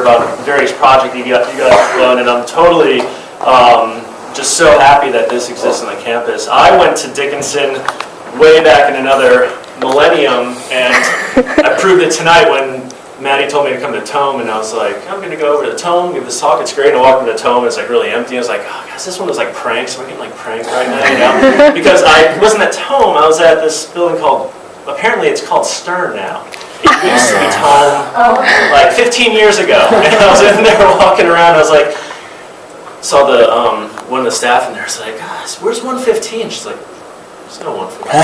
heard about various projects you guys have done, and I'm totally just so happy that this exists on the campus. I went to Dickinson way back in another millennium, and I proved it tonight when Maddie told me to come to Tome, and I was like, I'm going to go over to Tome, give this talk, it's great. And I walked into Tome, and it's like really empty. I was like, oh gosh, this one was like pranks. Am I getting like pranked right now, you know? Because I wasn't at Tome, I was at this building called, apparently it's called Stern now. It used to be Tome like 15 years ago. And I was in there walking around, I was like, saw the one of the staff in there, I was like, gosh, where's 115? She's like, there's no 115.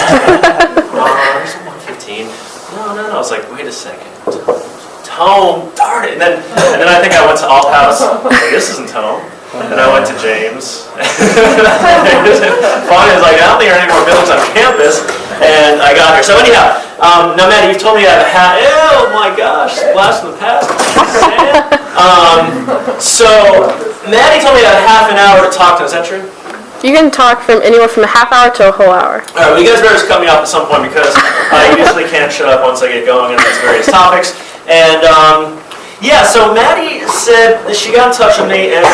There's no 115. No. I was like, wait a second. Tome, darn it. And then I think I went to Alt House. Like, this isn't Tome. And I went to James. Funny, I was like, I don't think there are any more buildings on campus. And I got here. So anyhow, now Maddie, you've told me I have a hat. Oh my gosh, blast from the past. So Maddie told me I have half an hour to talk to. Is that true? You can talk from anywhere from a half hour to a whole hour. All right, well, you guys better just cut me off at some point because I usually can't shut up once I get going on these various topics. And yeah, so Maddie said that she got in touch with me and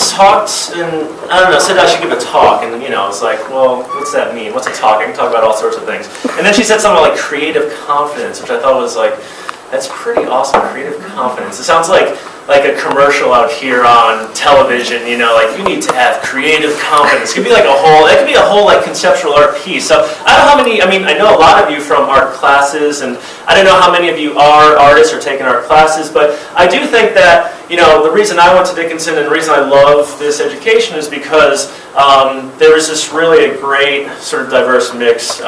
talked, and I don't know, said I should give a talk. And you know, I was like, well, what's that mean? What's a talk? I can talk about all sorts of things. And then she said something like creative confidence, which I thought was like, that's pretty awesome, creative confidence. It sounds like a commercial out here on television, you know, like you need to have creative confidence. It could be like it could be a whole like conceptual art piece. So I don't know how many, I know a lot of you from art classes, and I don't know how many of you are artists or taking art classes, but I do think that, you know, the reason I went to Dickinson and the reason I love this education is because there was this really a great sort of diverse mix,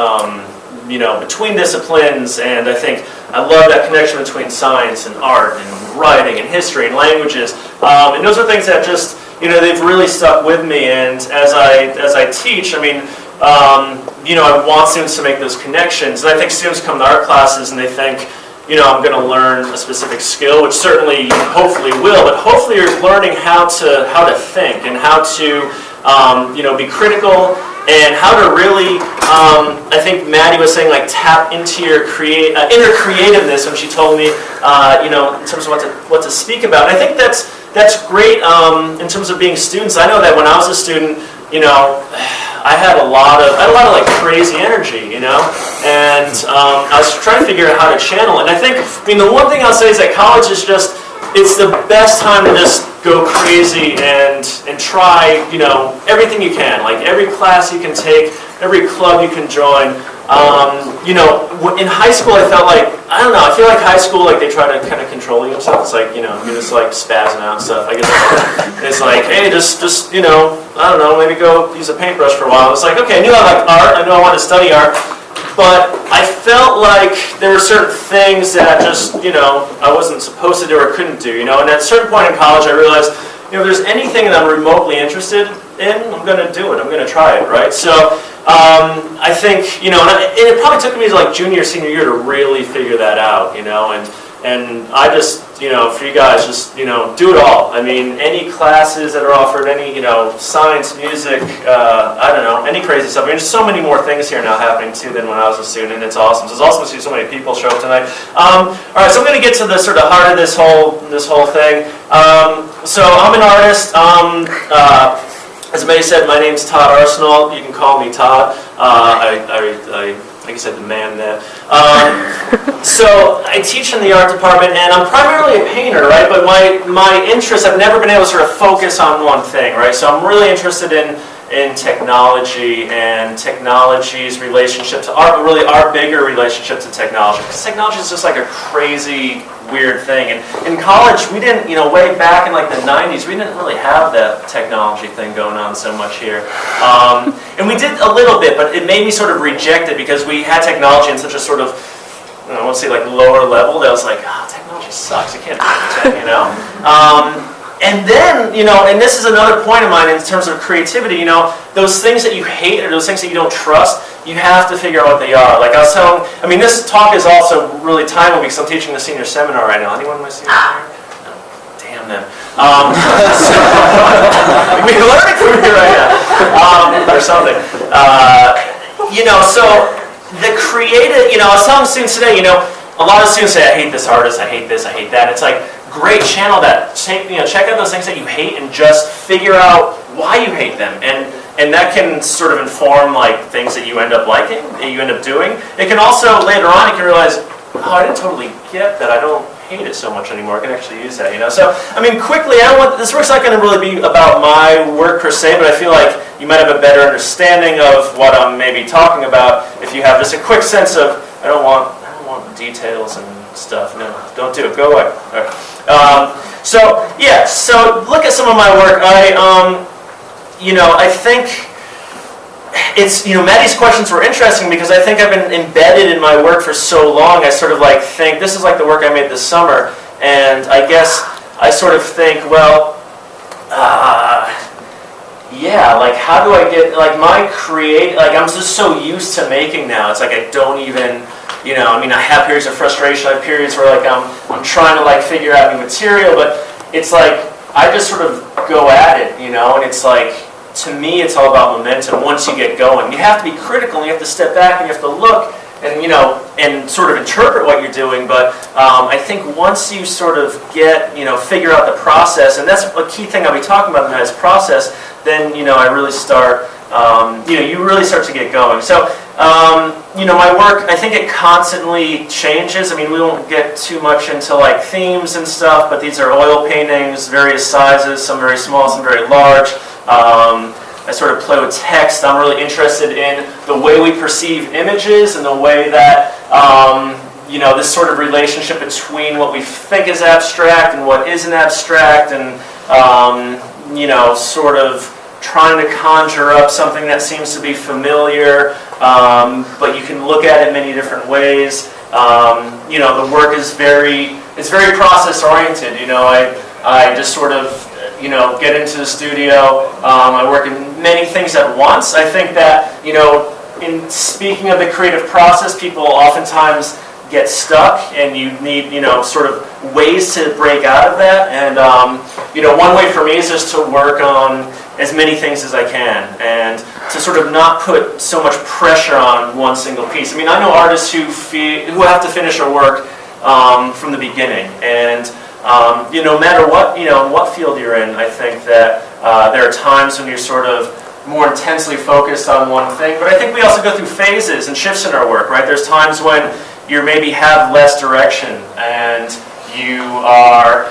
you know, between disciplines, and I think I love that connection between science and art and writing and history and languages, and those are things that just, you know, they've really stuck with me. And as I teach, I mean, you know, I want students to make those connections, and I think students come to art classes and they think, you know, I'm going to learn a specific skill, which certainly, hopefully will, but hopefully you're learning how to think and how to, you know, be critical. And how to really, I think Maddie was saying, like, tap into your inner creativeness when she told me, you know, in terms of what to speak about. And I think that's great in terms of being students. I know that when I was a student, you know, I had a lot of like crazy energy, you know, and I was trying to figure out how to channel it. And I think, the one thing I'll say is that college is just, it's the best time to just go crazy and try, you know, everything you can. Like every class you can take, every club you can join. You know, in high school I felt like, I don't know, I feel like high school, like they try to kind of control you and stuff. It's like, you know, you're just like spazzing out and stuff. I guess it's like, hey, just you know, I don't know, maybe go use a paintbrush for a while. It's like, okay, I knew I liked art, I knew I wanted to study art. But I felt like there were certain things that just, you know, I wasn't supposed to do or couldn't do, you know. And at a certain point in college, I realized, you know, if there's anything that I'm remotely interested in, I'm going to do it. I'm going to try it, right? So I think, you know, and it probably took me to like junior, senior year to really figure that out, you know. And I just, you know, for you guys, just, you know, do it all. I mean, any classes that are offered, any, you know, science, music, I don't know, any crazy stuff. I mean, there's so many more things here now happening too than when I was a student, and it's awesome. So it's awesome to see so many people show up tonight. All right, so I'm going to get to the sort of heart of this whole thing. So I'm an artist. As May said, my name's Todd Arsenault. You can call me Todd. Like I said, the man there. So I teach in the art department, and I'm primarily a painter, right? But my interest, I've never been able to sort of focus on one thing, right? So I'm really interested in technology and technology's relationship to art, but really our bigger relationship to technology. Because technology is just like a crazy, weird thing. And in college, we didn't, you know, way back in like the 90s, we didn't really have that technology thing going on so much here. And we did a little bit, but it made me sort of reject it because we had technology in such a sort of, I won't say like lower level, that was like, technology sucks, you can't do that, you know? And then, you know, and this is another point of mine in terms of creativity, you know, those things that you hate or those things that you don't trust, you have to figure out what they are. Like I was telling, I mean, this talk is also really timely because I'm teaching the senior seminar right now. Anyone in my senior seminar? No. Damn them. We're learning from here right now. Or something. You know, so the creative, you know, I was telling students today, you know, a lot of students say, I hate this artist, I hate this, I hate that. It's like, great channel that check out those things that you hate and just figure out why you hate them, and that can sort of inform like things that you end up liking, that you end up doing. It can also later on you can realize, oh, I didn't totally get that. I don't hate it so much anymore. I can actually use that, So I mean, quickly, this work's not going to really be about my work per se, but I feel like you might have a better understanding of what I'm maybe talking about if you have just a quick sense of I don't want details and stuff. No, don't do it. Go away. All right. So look at some of my work. I think it's, Maddie's questions were interesting because I think I've been embedded in my work for so long. I sort of like think, this is like the work I made this summer, and I guess I sort of think, well, like how do I get, like my I'm just so used to making now, it's like I don't even, I have periods of frustration, I have periods where like I'm trying to like figure out new material, but it's like, I just sort of go at it, and it's like, to me, it's all about momentum once you get going. You have to be critical, and you have to step back, and you have to look, and, and sort of interpret what you're doing, but I think once you sort of get, figure out the process, and that's a key thing I'll be talking about tonight is process, then, I really start, you really start to get going. So, my work, I think it constantly changes. I mean, we won't get too much into like themes and stuff, but these are oil paintings, various sizes, some very small, some very large. I sort of play with text. I'm really interested in the way we perceive images and the way that, this sort of relationship between what we think is abstract and what isn't abstract, and, sort of trying to conjure up something that seems to be familiar, but you can look at it many different ways. The work is it's very process oriented. I just sort of, get into the studio. I work in many things at once. I think that, in speaking of the creative process, people oftentimes get stuck, and you need, sort of ways to break out of that. And, one way for me is just to work on as many things as I can, and to sort of not put so much pressure on one single piece. I mean, I know artists who have to finish a work from the beginning, and no matter what, what field you're in, I think that there are times when you're sort of more intensely focused on one thing, but I think we also go through phases and shifts in our work, right? There's times when you maybe have less direction, and you are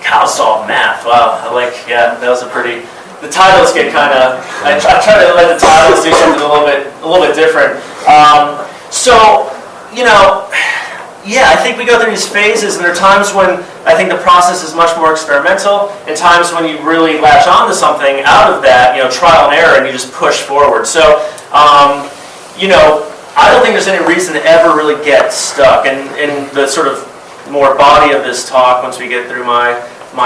how to solve math. Wow, that was a pretty. The titles get kind of. I try to let the titles do something a little bit different. I think we go through these phases, and there are times when I think the process is much more experimental, and times when you really latch onto something out of that, trial and error, and you just push forward. So, I don't think there's any reason to ever really get stuck. And in the sort of more body of this talk, once we get through my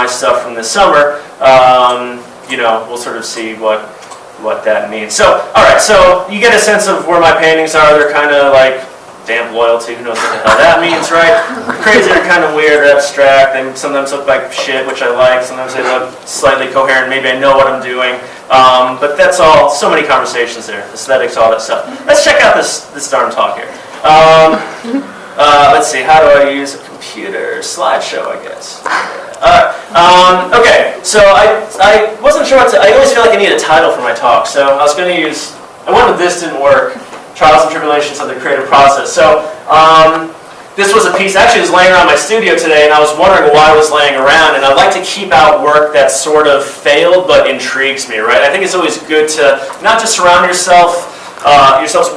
stuff from this summer, we'll sort of see what that means. So, all right, so you get a sense of where my paintings are. They're kind of like damp loyalty, who knows what the hell that means, right? Crazy, they're kind of weird, they're abstract, they sometimes look like shit, which I like, sometimes they look slightly coherent, maybe I know what I'm doing, but that's all, so many conversations there, aesthetics, all that stuff. Let's check out this darn talk here. Let's see, how do I use a computer? Slideshow, I guess. Okay, so I wasn't sure what to, I always feel like I need a title for my talk, so I was going to use, I wanted this didn't work. Trials and Tribulations of the Creative Process. So this was a piece, actually it was laying around my studio today, and I was wondering why it was laying around, and I'd like to keep out work that sort of failed but intrigues me, right? I think it's always good to not just surround yourselves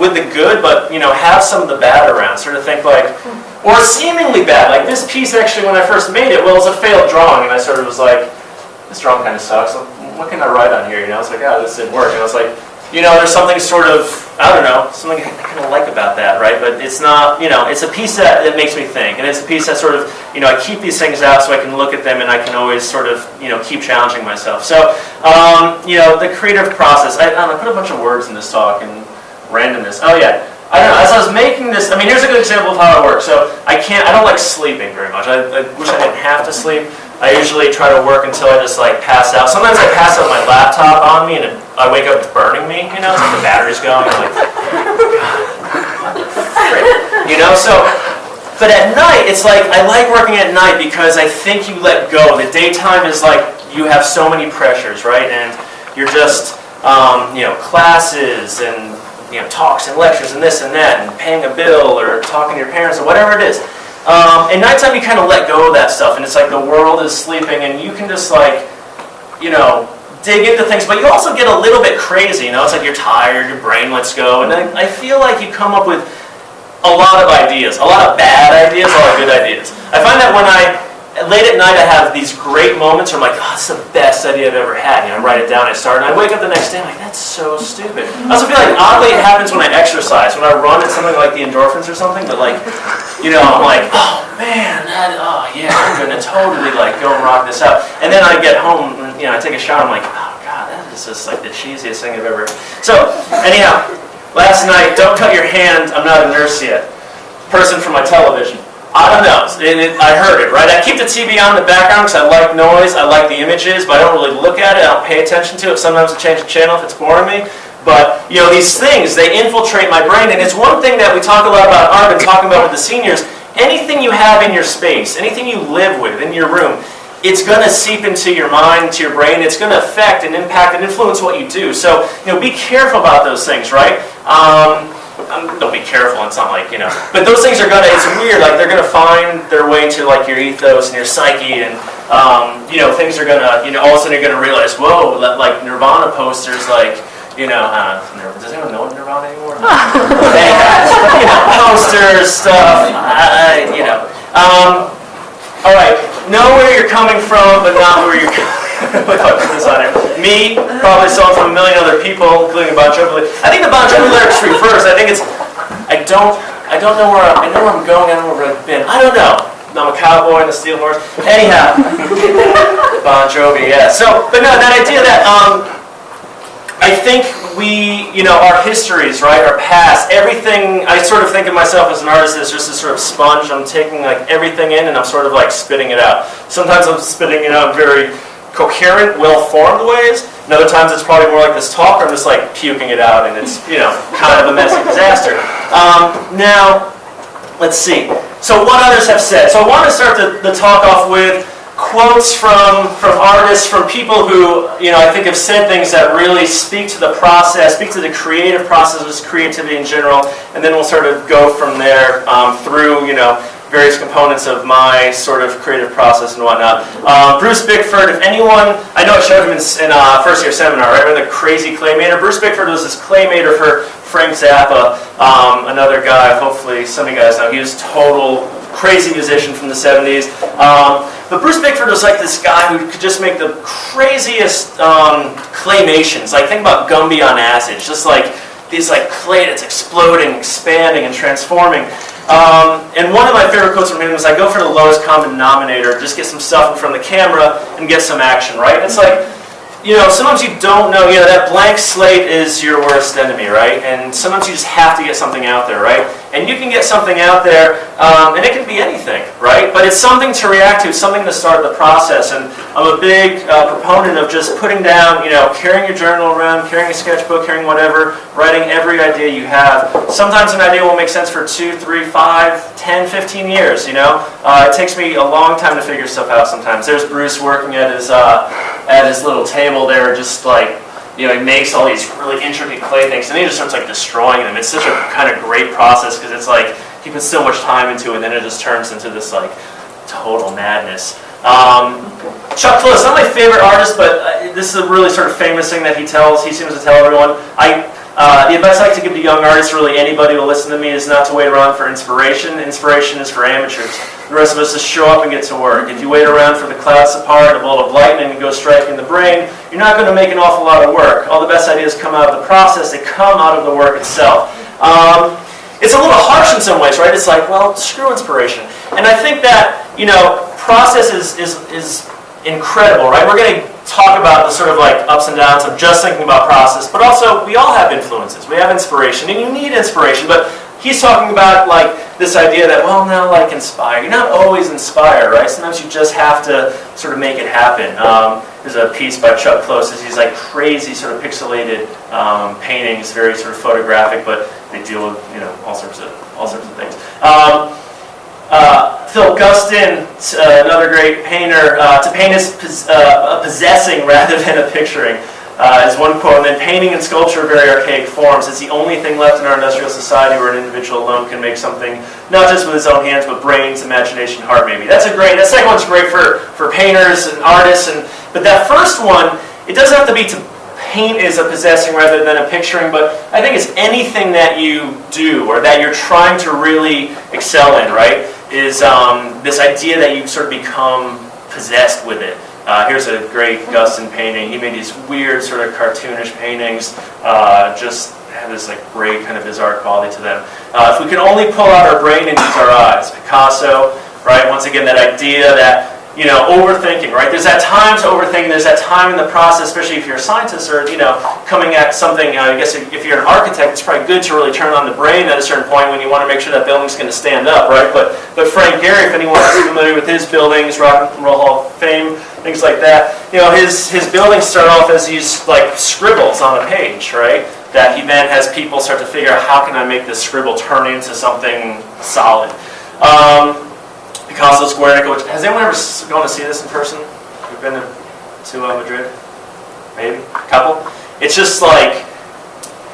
with the good, but have some of the bad around, sort of think like, or seemingly bad. Like this piece actually, when I first made it, well, it was a failed drawing, and I sort of was like, this drawing kind of sucks, what can I write on here? It's like, this didn't work, and I was like, there's something sort of, I don't know, something I kind of like about that, right? But it's not, it's a piece that makes me think. And it's a piece that sort of, I keep these things out so I can look at them and I can always sort of, keep challenging myself. So, the creative process, I put a bunch of words in this talk and randomness. Oh yeah, I don't know, as I was making this, here's a good example of how it works. So I don't like sleeping very much. I wish I didn't have to sleep. I usually try to work until I just like pass out. Sometimes I pass out my laptop on me and I wake up it's burning me, it's like the battery's going. I'm like, God, what the frick? So But at night, it's like, I like working at night because I think you let go. The daytime is like, you have so many pressures, right? And you're just, classes and, talks and lectures and this and that, and paying a bill or talking to your parents or whatever it is. At nighttime, you kind of let go of that stuff, and it's like the world is sleeping, and you can just like, dig into things, but you also get a little bit crazy, It's like you're tired, your brain lets go, and I feel like you come up with a lot of ideas, a lot of bad ideas, a lot of good ideas. I find that when late at night, I have these great moments where I'm like, oh, it's the best idea I've ever had. I write it down, I start, and I wake up the next day, I'm like, that's so stupid. I also feel like, oddly, it happens when I exercise. When I run, it's something like the endorphins or something, but like, I'm like, oh man, I'm gonna totally like go and rock this out. And then I get home, and, I take a shower, I'm like, oh god, that is just like the cheesiest thing I've ever. So, anyhow, last night, don't cut your hand, I'm not a nurse yet. Person from my television. I don't know. I heard it, right? I keep the TV on in the background because I like noise, I like the images, but I don't really look at it, I don't pay attention to it. Sometimes I change the channel if it's boring me. But, these things, they infiltrate my brain, and it's one thing that we talk a lot about, I've been talking about with the seniors. Anything you have in your space, anything you live with in your room, it's going to seep into your mind, to your brain. It's going to affect and impact and influence what you do. So, be careful about those things, right? Don't be careful, it's not like, but those things are it's weird, like they're gonna find their way into like your ethos and your psyche, and things are gonna, all of a sudden you're gonna realize, whoa, like Nirvana posters, like, does anyone know Nirvana anymore? Posters, stuff, all right, know where you're coming from, but not where you're going. Me, probably someone from a million other people, including Bon Jovi. I think the Bon Jovi lyrics reverse. I think it's, I know where I'm going, I don't know where I've been. I don't know. I'm a cowboy in the steel horse. Anyhow, Bon Jovi, yeah. So, but no, that idea that, I think we, our histories, right, our past, everything, I sort of think of myself as an artist as just a sort of sponge. I'm taking like everything in and I'm sort of like spitting it out. Sometimes I'm spitting it out very coherent, well-formed ways, and other times it's probably more like this talk where I'm just like puking it out and it's, kind of a messy disaster. Now, let's see. So what others have said. So I want to start the talk off with quotes from artists, from people who, I think have said things that really speak to the process, speak to the creative process, just creativity in general, and then we'll sort of go from there through, various components of my sort of creative process and whatnot. Bruce Bickford, if anyone, I know I showed him in first year seminar, right, with a crazy claymator. Bruce Bickford was this claymator for Frank Zappa, another guy, hopefully some of you guys know. He was total crazy musician from the 70s. But Bruce Bickford was like this guy who could just make the craziest claymations. Like think about Gumby on acid, just like these like clay that's exploding, expanding, and transforming. And one of my favorite quotes from him was, I go for the lowest common denominator, just get some stuff in front of the camera and get some action, right? And it's like, sometimes you don't know, that blank slate is your worst enemy, right? And sometimes you just have to get something out there, right? And you can get something out there, and it can be anything, right? But it's something to react to, something to start the process. And I'm a big proponent of just putting down, carrying your journal around, carrying a sketchbook, carrying whatever, writing every idea you have. Sometimes an idea will make sense for 2, 3, 5, 10, 15 years, It takes me a long time to figure stuff out sometimes. There's Bruce working at his little table there, just like, he makes all these really intricate clay things, and he just starts like destroying them. It's such a kind of great process because it's like he puts so much time into it, and then it just turns into this like total madness. Chuck Close, not my favorite artist, but this is a really sort of famous thing that he seems to tell everyone. The advice I like to give to young artists, really anybody who will listen to me, is not to wait around for inspiration. Inspiration is for amateurs. The rest of us just show up and get to work. If you wait around for the clouds to part, a bolt of lightning and go striking the brain, you're not going to make an awful lot of work. All the best ideas come out of the process. They come out of the work itself. It's a little harsh in some ways, right? It's like, well, screw inspiration. And I think that, process is incredible, right? We're going to talk about the sort of like ups and downs of just thinking about process, but also we all have influences. We have inspiration, and you need inspiration, but he's talking about like this idea that, well, now like inspire. You're not always inspired, right? Sometimes you just have to sort of make it happen. There's a piece by Chuck Close. These like crazy sort of pixelated paintings, very sort of photographic, but they deal with all sorts of things. Philip Guston, another great painter, to paint is a possessing rather than a picturing. Is one quote, and then painting and sculpture are very archaic forms. It's the only thing left in our industrial society where an individual alone can make something, not just with his own hands, but brains, imagination, heart, maybe. That second one's great for painters and artists, but that first one, it doesn't have to be to paint is a possessing rather than a picturing, but I think it's anything that you do or that you're trying to really excel in, right, is this idea that you sort of become possessed with it. Here's a great Guston painting. He made these weird sort of cartoonish paintings, just have this like great kind of bizarre quality to them. If we can only pull out our brain and use our eyes. Picasso, right? Once again, that idea that, overthinking, right? There's that time to overthink, there's that time in the process, especially if you're a scientist or, coming at something, I guess if you're an architect, it's probably good to really turn on the brain at a certain point when you want to make sure that building's going to stand up, right? But Frank Gehry, if anyone is familiar with his buildings, Rock and Roll Hall of Fame, things like that, his buildings start off as these like scribbles on a page, right? That he then has people start to figure out, how can I make this scribble turn into something solid? Picasso's Guernica, which, has anyone ever gone to see this in person? You've been to Madrid? Maybe? A couple? It's just like,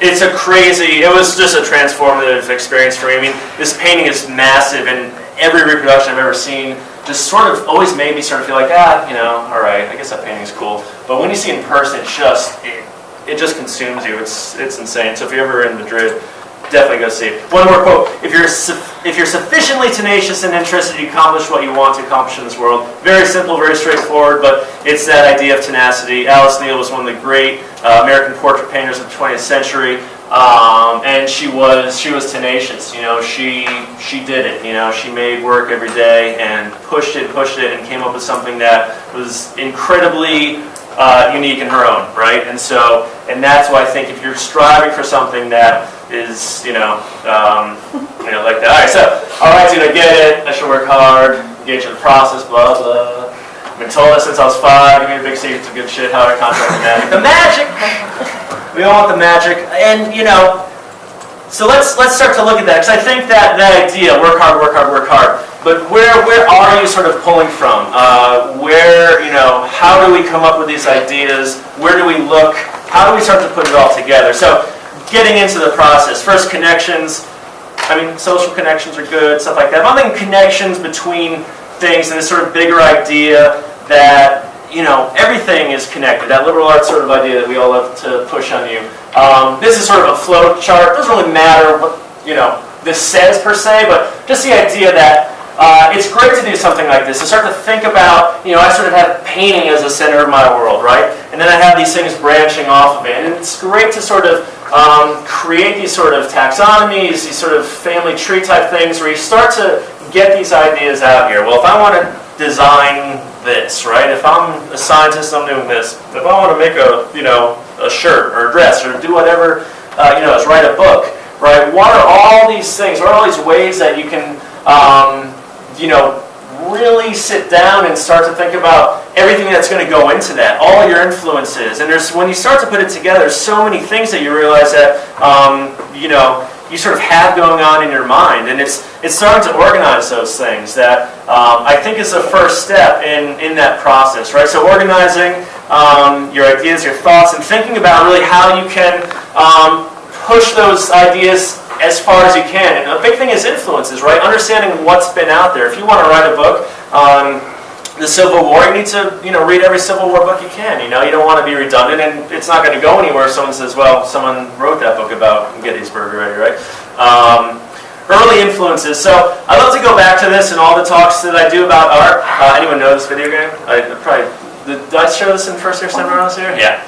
it was just a transformative experience for me. I mean, this painting is massive, and every reproduction I've ever seen just sort of always made me sort of feel like, all right, I guess that painting is cool. But when you see it in person, it just consumes you. It's insane. So if you're ever in Madrid, definitely go see it. One more quote. If you're sufficiently tenacious and interested, you accomplish what you want to accomplish in this world. Very simple, very straightforward, but it's that idea of tenacity. Alice Neal was one of the great American portrait painters of the 20th century, and she was tenacious. She did it. She made work every day and pushed it, and came up with something that was incredibly unique in her own, right? And that's why I think if you're striving for something that is, like that. All right, dude, I get it. I should work hard, engage in the process, blah, blah. I've been told that since I was 5. Give me a big secret to good shit. How I contact the magic. The magic! We all want the magic. And, so let's start to look at that, because I think that idea, work hard, but where are you sort of pulling from? How do we come up with these ideas? Where do we look? How do we start to put it all together? So, getting into the process. First, connections. Social connections are good, stuff like that. But I'm thinking connections between things and this sort of bigger idea that, everything is connected. That liberal arts sort of idea that we all love to push on you. This is sort of a flow chart. It doesn't really matter what, this says per se, but just the idea that it's great to do something like this, to start to think about, I sort of have painting as the center of my world, right? And then I have these things branching off of it. And it's great to sort of create these sort of taxonomies, these sort of family tree type things where you start to get these ideas out here. Well, if I want to design this, right? If I'm a scientist, I'm doing this. If I want to make a shirt or a dress or do whatever, is write a book, right? What are all these things? What are all these ways that you can, really sit down and start to think about everything that's going to go into that, all your influences. And when you start to put it together, there's so many things that you realize that, you sort of have going on in your mind. And it's starting to organize those things that I think is the first step in that process, right? So organizing your ideas, your thoughts, and thinking about really how you can push those ideas as far as you can. And a big thing is influences, right? Understanding what's been out there. If you want to write a book on the Civil War, you need to read every Civil War book you can. You don't want to be redundant, and it's not going to go anywhere if someone says, well, someone wrote that book about Gettysburg already, right? Early influences. So I'd love to go back to this and all the talks that I do about art. Anyone know this video game? Did I show this in first year seminar last year? Yeah.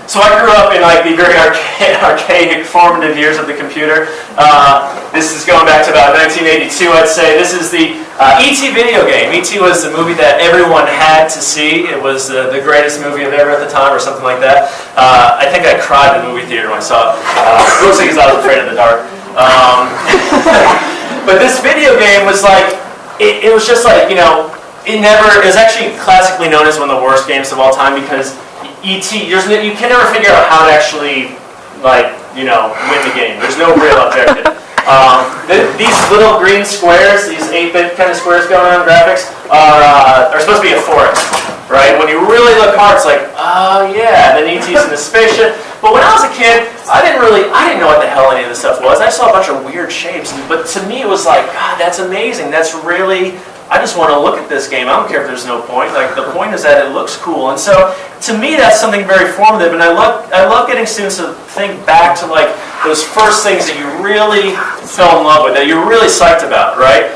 So I grew up in the very archaic formative years of the computer. This is going back to about 1982, I'd say. This is the E.T. video game. E.T. was the movie that everyone had to see. It was the greatest movie of ever at the time, or something like that. I think I cried in the movie theater when I saw it. Mostly because I was afraid of the dark. But this video game was it was just it was actually classically known as one of the worst games of all time, because E.T., you can never figure out how to actually, win the game. There's no real objective. These little green squares, these 8-bit kind of squares going on graphics, are supposed to be a forest, right? When you really look hard, it's like, oh yeah, then E.T.'s in the spaceship. But when I was a kid, I didn't know what the hell any of this stuff was. I saw a bunch of weird shapes, but to me it was like, God, that's amazing. That's really, I just want to look at this game. I don't care if there's no point. Like, the point is that it looks cool. And so, to me, that's something very formative. And I love getting students to think back to like those first things that you really fell in love with, that you're really psyched about, right?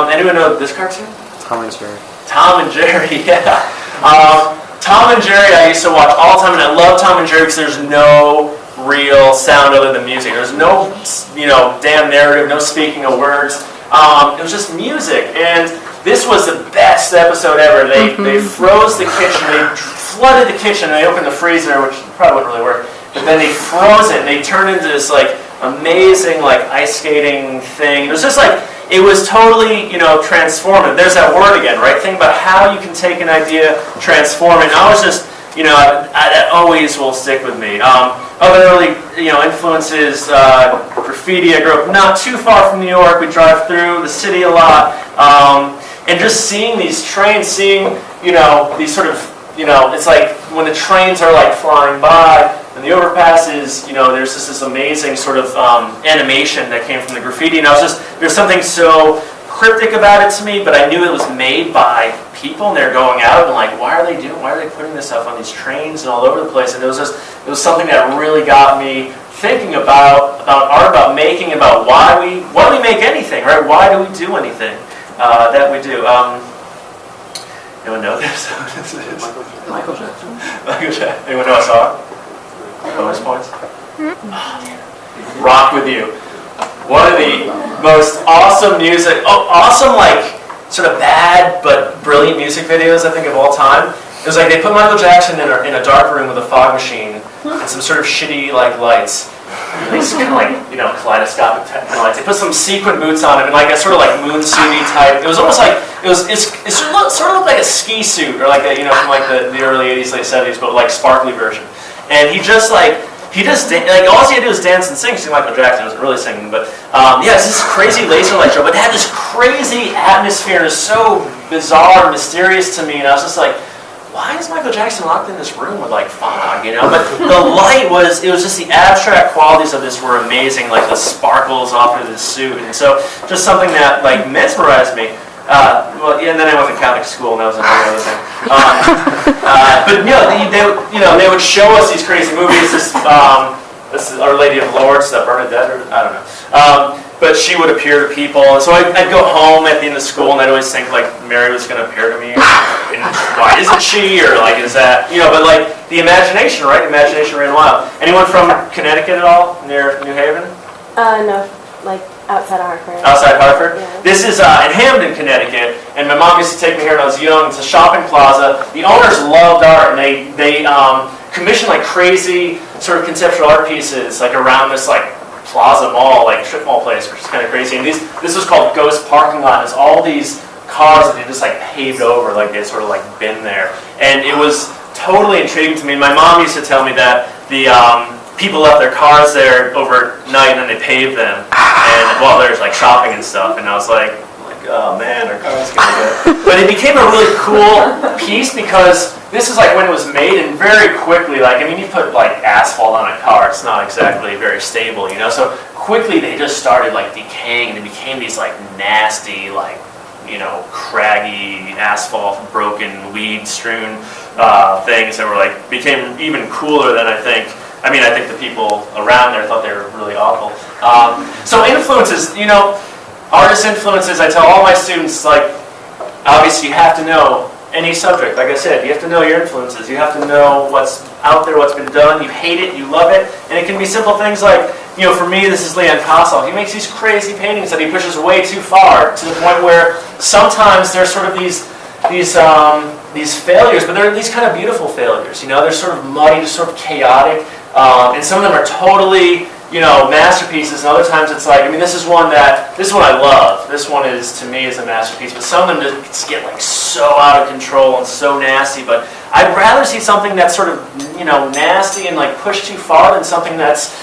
Anyone know this cartoon? Tom and Jerry. Tom and Jerry, yeah. Tom and Jerry I used to watch all the time, and I love Tom and Jerry because there's no real sound other than music. There's no, damn narrative, no speaking of words. It was just music, and this was the best episode ever. They froze the kitchen, they flooded the kitchen, and they opened the freezer, which probably wouldn't really work. But then they froze it, and they turned into this like amazing like ice skating thing. It was just like, it was totally transformative. There's that word again, right? Think about how you can take an idea, transform it. And I was just that always will stick with me. Other early influences, graffiti. I grew up not too far from New York. We drive through the city a lot. And just seeing these trains, seeing, these sort of, it's like when the trains are like flying by and the overpasses, there's just this amazing sort of animation that came from the graffiti. And there's something so cryptic about it to me, but I knew it was made by people and they're going out and like, why are they putting this stuff on these trains and all over the place? And it was something that really got me thinking about art, about making, about why we make anything, right? Why do we do anything? That we do. Anyone know this? Michael Jackson. Michael Jackson. Anyone know a song? Bonus points? Rock With You. One of the most awesome awesome like sort of bad but brilliant music videos I think of all time. It was like they put Michael Jackson in a dark room with a fog machine and some sort of shitty like lights. These kind of like kaleidoscopic lights. They put some sequin boots on him and like a sort of like moon suity type. It was almost like it sort of looked like a ski suit or like a from like the early '80s, late '70s, but like sparkly version. And he just all he had to do was dance and sing. See, Michael Jackson wasn't really singing, but it's this crazy laser light show. But it had this crazy atmosphere and it was so bizarre and mysterious to me. And I was just like, why is Michael Jackson locked in this room with like fog, But the light it was just the abstract qualities of this were amazing, like the sparkles off of this suit, and so just something that like mesmerized me. And then I went to Catholic school, and that was another thing. But they would show us these crazy movies. This is Our Lady of Lourdes, that Bernadette, or I don't know. But she would appear to people, and so I'd go home at the end of school, and I'd always think like Mary was going to appear to me, and why isn't she, or like is that But like the imagination, right? Imagination ran wild. Anyone from Connecticut at all, near New Haven? No, like outside of Hartford. Outside Hartford? Yeah. This is in Hamden, Connecticut, and my mom used to take me here when I was young. It's a shopping plaza. The owners loved art, and they commissioned like crazy sort of conceptual art pieces like around this like plaza mall, like strip mall place, which is kind of crazy. And this was called Ghost Parking Lot. It's all these cars that they just like paved over, like they sort of like been there. And it was totally intriguing to me. My mom used to tell me that the people left their cars there overnight and then they paved them, and while there's like shopping and stuff. And I was like, oh man, our car's gonna go. But it became a really cool piece because this is like when it was made, and very quickly, you put like asphalt on a car, it's not exactly very stable, So quickly they just started like decaying, and they became these like nasty, like craggy asphalt, broken, weed-strewn things that were like became even cooler than I think the people around there thought they were really awful. So influences, artist influences, I tell all my students, like, obviously you have to know any subject. Like I said, you have to know your influences. You have to know what's out there, what's been done. You hate it, you love it. And it can be simple things like, for me, this is Leon Kossoff. He makes these crazy paintings that he pushes way too far, to the point where sometimes there's sort of these failures, but they're these kind of beautiful failures. They're sort of muddy, just sort of chaotic. And some of them are totally, masterpieces, and other times it's like, this is one I love. This one to me is a masterpiece, but some of them just get like so out of control and so nasty, but I'd rather see something that's sort of, nasty and like pushed too far than something that's,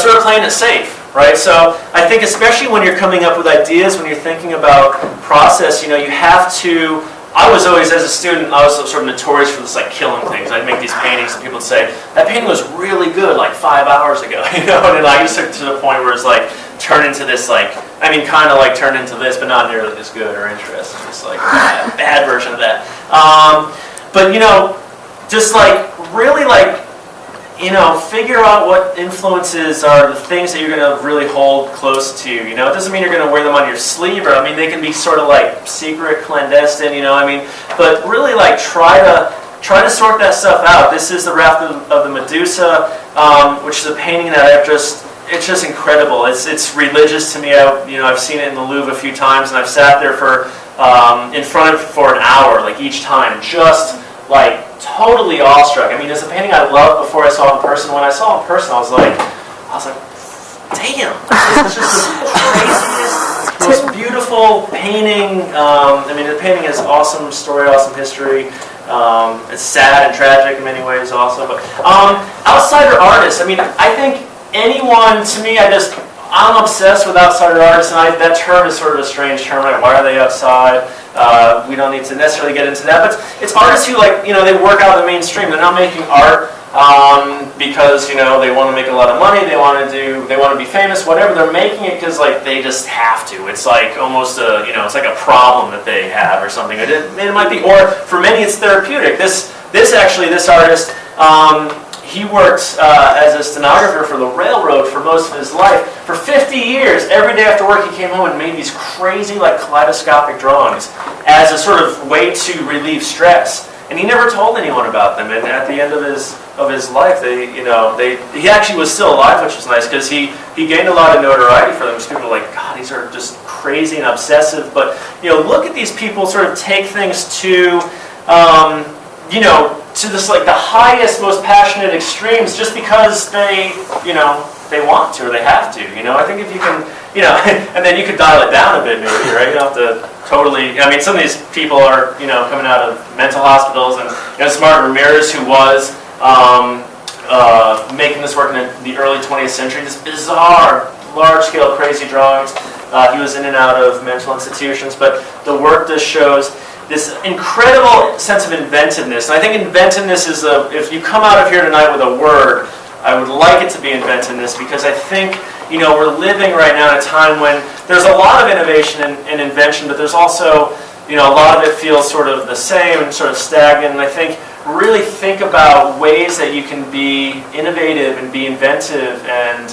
sort of playing it safe. right? So I think especially when you're coming up with ideas, when you're thinking about process, you have to. I was always, as a student, I was sort of notorious for this, like, killing things. I'd make these paintings, and people would say, that painting was really good, like, 5 hours ago, and then I just took it to the point where it's, like, turned into this, like, kind of like turned into this, but not nearly as good or interesting. It's, like, a bad version of that. But, just, like, really, like, figure out what influences are the things that you're going to really hold close to. It doesn't mean you're going to wear them on your sleeve, or they can be sort of like secret, clandestine. But really like try to sort that stuff out. This is the Wrath of the Medusa, which is a painting that it's just incredible. It's religious to me. I've seen it in the Louvre a few times, and I've sat there in front of it for an hour, like each time, just like totally awestruck. It's a painting I loved before I saw it in person. When I saw it in person, I was like, damn, it's just the craziest, most beautiful painting. The painting has awesome story, awesome history. It's sad and tragic in many ways also. But outsider artists, I think anyone, to me, I'm obsessed with outsider artists, and that term is sort of a strange term, right? Why are they outside? We don't need to necessarily get into that, but it's artists who they work out of the mainstream. They're not making art because they want to make a lot of money. They want to be famous. Whatever, they're making it because they just have to. It's like almost it's like a problem that they have or something. It might be, or for many it's therapeutic. This artist. He worked as a stenographer for the railroad for most of his life. For 50 years, every day after work, he came home and made these crazy, kaleidoscopic drawings as a sort of way to relieve stress. And he never told anyone about them. And at the end of his life, he actually was still alive, which was nice because he gained a lot of notoriety for them. Because people were like, God, these are just crazy and obsessive. But look at these people sort of take things to to this the highest, most passionate extremes just because they want to or they have to. I think if you can, and then you could dial it down a bit maybe, right? You don't have to totally. Some of these people are coming out of mental hospitals, and Smart Ramirez, who was making this work in the early 20th century, this bizarre, large-scale, crazy drawings. He was in and out of mental institutions, but the work just shows this incredible sense of inventiveness. And I think inventiveness is if you come out of here tonight with a word, I would like it to be inventiveness, because I think, we're living right now in a time when there's a lot of innovation and invention, but there's also, a lot of it feels sort of the same and sort of stagnant. And I think really think about ways that you can be innovative and be inventive and,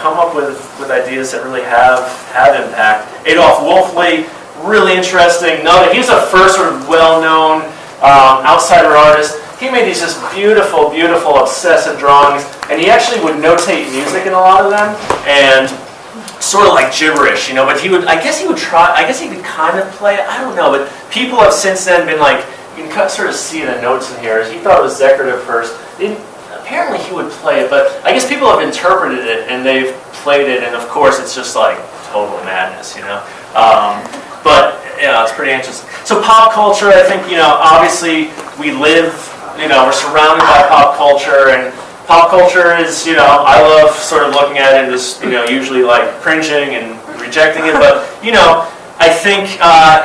come up with ideas that really have impact. Adolf Wolfley, really interesting. He's a first sort of well-known outsider artist. He made these just beautiful, beautiful, obsessive drawings, and he actually would notate music in a lot of them, and sort of like gibberish, But I guess he could kind of play it. I don't know, but people have since then been like, you can sort of see the notes in here. He thought it was decorative first. Apparently he would play it, but I guess people have interpreted it and they've played it, and of course it's just like total madness, But it's pretty interesting. So pop culture, I think, obviously we live, we're surrounded by pop culture, and pop culture is, I love sort of looking at it as, usually like cringing and rejecting it, but, I think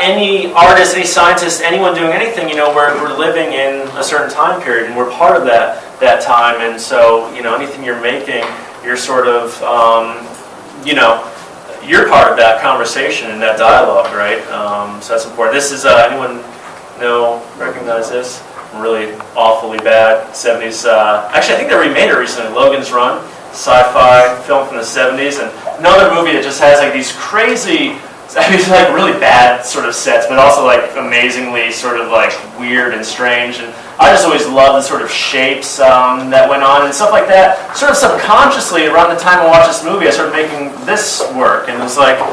any artist, any scientist, anyone doing anything, we're living in a certain time period, and we're part of that time, and so, anything you're making, you're sort of, you're part of that conversation and that dialogue, right? So that's important. This is, anyone recognize this? Really awfully bad 70s. Actually, I think they remade it recently. Logan's Run, sci-fi film from the 70s, and another movie that just has like these crazy, like really bad sort of sets, but also like amazingly sort of like weird and strange. And I just always loved the sort of shapes that went on and stuff like that. Sort of subconsciously, around the time I watched this movie, I started making this work, and it was like a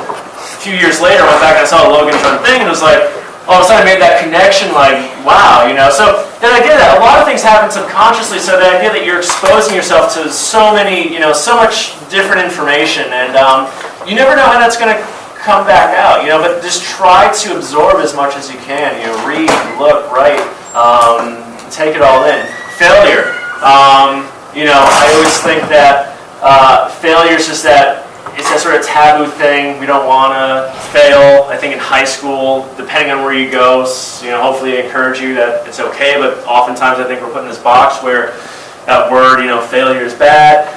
few years later, I went back and I saw a Logan's Run thing, and it was like, all of a sudden I made that connection, like, wow, So then I did that. A lot of things happen subconsciously, so the idea that you're exposing yourself to so many, so much different information, and you never know how that's going to come back out, but just try to absorb as much as you can, read, look, write, take it all in. Failure. I always think that failure is just that it's a sort of taboo thing. We don't want to fail. I think in high school, depending on where you go, hopefully I encourage you that it's okay, but oftentimes I think we're put in this box where that word, failure is bad.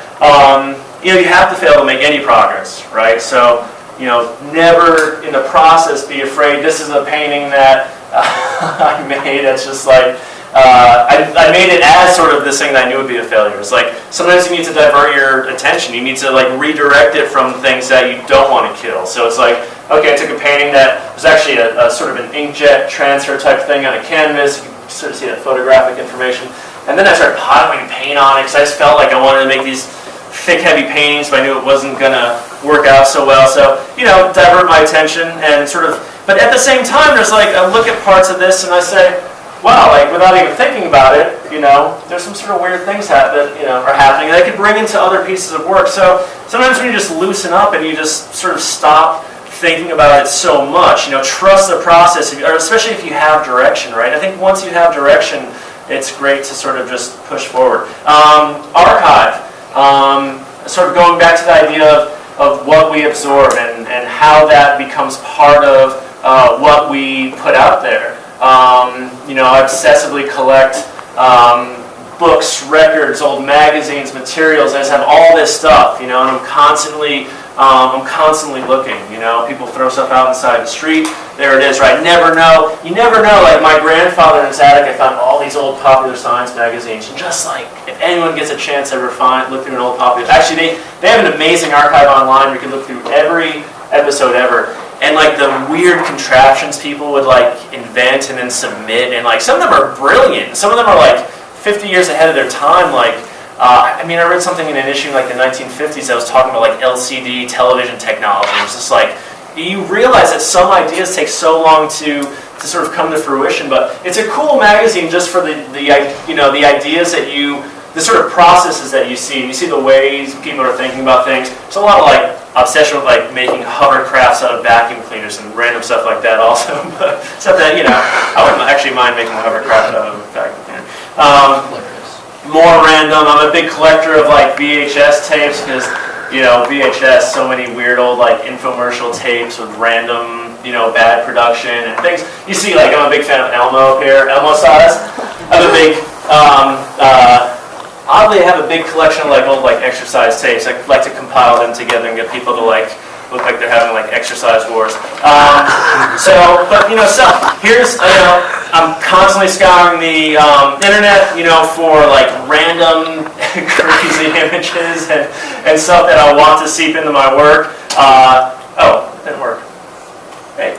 You have to fail to make any progress, right? So, never in the process be afraid. This is a painting that I made. It's just like, I made it as sort of this thing that I knew would be a failure. It's like, sometimes you need to divert your attention. You need to like redirect it from things that you don't want to kill. So it's like, okay, I took a painting that was actually a sort of an inkjet transfer type thing on a canvas. You can sort of see that photographic information. And then I started piling paint on it because I just felt like I wanted to make these thick, heavy paintings, but I knew it wasn't going to work out so well. So, divert my attention and sort of, but at the same time, there's like, I look at parts of this and I say, wow, like without even thinking about it, there's some sort of weird things that are happening that I could bring into other pieces of work. So sometimes when you just loosen up and you just sort of stop thinking about it so much, trust the process, or especially if you have direction, right? I think once you have direction, it's great to sort of just push forward. Archive, sort of going back to the idea of what we absorb and how that becomes part of what we put out there. I obsessively collect books, records, old magazines, materials. I just have all this stuff, and I'm constantly looking. People throw stuff out inside the street. There it is, right? Never know. You never know. Like my grandfather in his attic, I found all these old Popular Science magazines. And just like, if anyone gets a chance to ever look through an old Popular, actually they have an amazing archive online where you can look through every episode ever. And like the weird contraptions people would like invent and then submit, and like some of them are brilliant. Some of them are like 50 years ahead of their time. Like, I read something in an issue in like the 1950s that was talking about like LCD television technology. It was just like, you realize that some ideas take so long to sort of come to fruition, but it's a cool magazine just for the ideas that the sort of processes that you see. You see the ways people are thinking about things. There's a lot of like obsession with like making hovercrafts out of vacuum cleaners and random stuff like that also. But stuff that, I wouldn't actually mind making a hovercraft out of a vacuum cleaner. More random, I'm a big collector of like VHS tapes because, VHS, so many weird old like infomercial tapes with random, bad production and things. You see, like, I'm a big fan of Elmo up here, Elmo sauce. I'm a big, oddly, I have a big collection of like old like exercise tapes. I like to compile them together and get people to like look like they're having like exercise wars. Here's I'm constantly scouring the internet, for like random crazy images and stuff that I want to seep into my work. It didn't work. Hey,